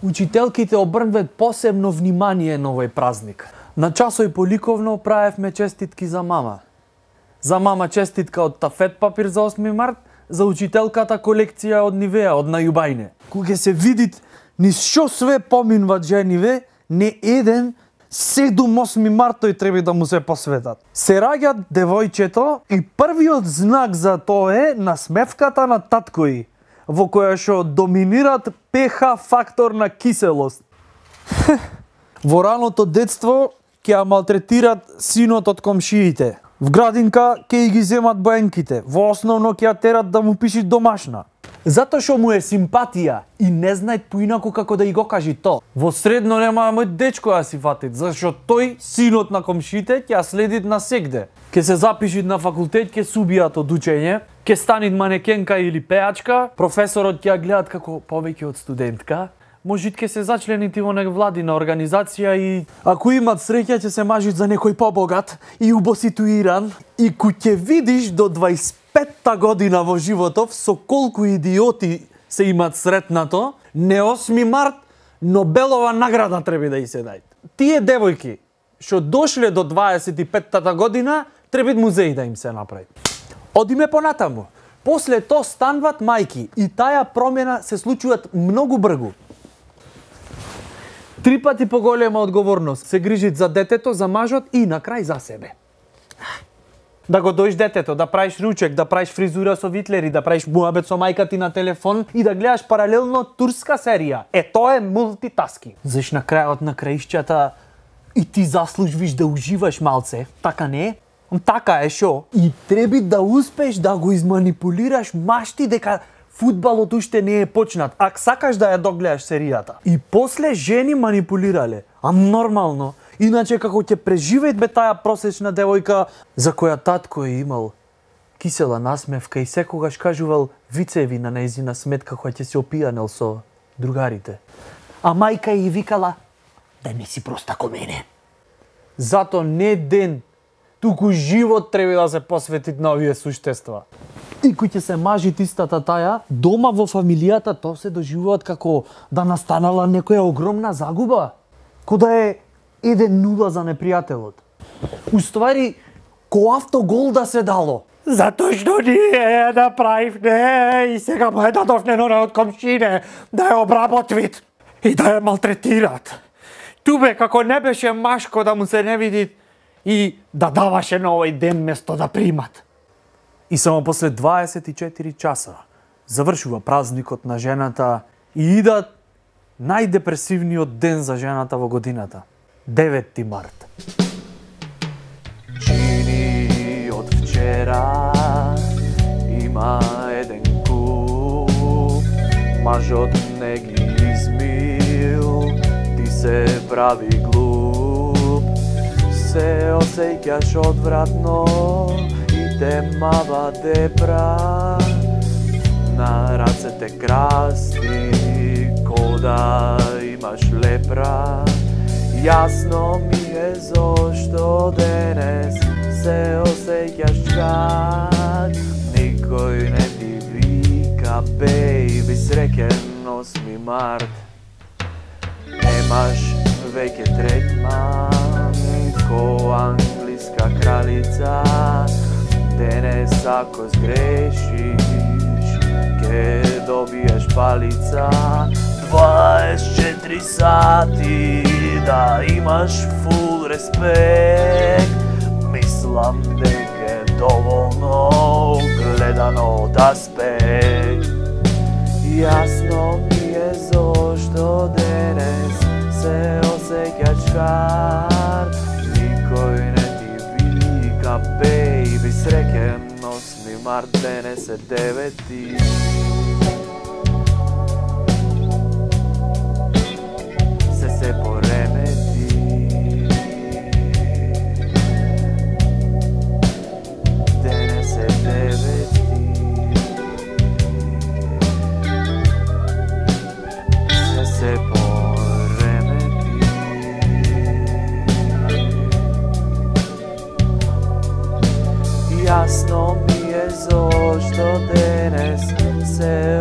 Учителките обрнват посебно внимание на овој празник. На часој по ликовно правевме честитки за мама. За мама честитка од тафет папир за 8 март, за учителката колекција од Нивеа, од најубајне. Кога се видит низ шо све поминват жениве, не еден 7-8 март тој треба да му се посветат. Се раѓа девојчето и првиот знак за тоа е насмевката на таткои, во која што доминират pH фактор на киселост. Во раното детство ќе ја малтретират синот од комшиите. В градинка ќе ги земат боенките. Во основно ќе ја терат да му пиши домашна. Затоа што му е симпатија и не знаат поинаку како да и го кажи то. Во средно нема мој дечко да си фатит, зашто тој, синот на комшите, ќе ја следит на сегде. Ке се запишит на факултет, ке субијат од учење, ке станит манекенка или пеачка, професорот ќе ја гледат како повеќе од студентка, можит ке се зачленити во невладина организација и ако имат среќа ќе се мажит за некој побогат и убоситуиран и кој ќе видиш до 25-та година во животов со колку идиоти се имат сретнато, не 8 март Нобелова награда треба да и се дај. Тие девојки што дошле до 25-та година треба музеј да им се направи. Одиме понатаму. После тоа станват мајки и таа промена се случуваат многу брзо. 3 пати поголема одговорност се грижит за детето, за мажот и на крај за себе. Да го доиш детето, да правиш ручек, да правиш фризура со витлери, да правиш муабет со мајка ти на телефон и да гледаш паралелно турска серија. Тоа е мултитаски. Заш на крајот на краишчата и ти заслужвиш да уживаш малце, така не е? Така е шо? И треба да успеш да го изманипулираш машти дека фудбалот уште не е почнат, ако сакаш да ја догледаш серијата. И после жени манипулирале, а нормално. Иначе како ќе преживеет бе таа просечна девојка за која татко е имал кисела насмевка и секогаш кажувал вицеви на нејзина сметка која ќе се опијанел со другарите. А мајка ја викала да не си проста ко мене. Зато не ден, туку живот треба да се посвети на овие суштества. И кој ќе се мажит истата таја, дома во фамилијата тоа се доживуваат како да настанала некоја огромна загуба. Ко да е 1-0 за непријателот. Уствари, ко автогол да се дало. Затоа што ние ја направивме и сега му е дадовне од комшине да ја обработвит и да ја малтретират. Тубе како не беше машко да му се не види и да даваше на овој ден место да примат. И само после 24 часа завршува празникот на жената и идат најдепресивниот ден за жената во годината. 9 март. Чини од вчера има еден куп, мажот не ги измил, ти се прави глуп, се осеќаш одвратно и те мава депра, на рацете красти, кода имаш лепра. Јасно ми е зошто денес се осеќаш чак, никој не ти вика бејби среќен 8 март. Немаш веќе третман ко англиска кралица, денес ако сгрешиш ке добиеш палица. 24 сати да имаш фул респект, мислам дека е доволно гледано од аспект. Јасно ми е зошто денес се осеќаш кар, никој не ти вика бејби среќен 8 март, денес е 9. Се поремети, денес е 9. Се поремети, јасно ми е зошто денес се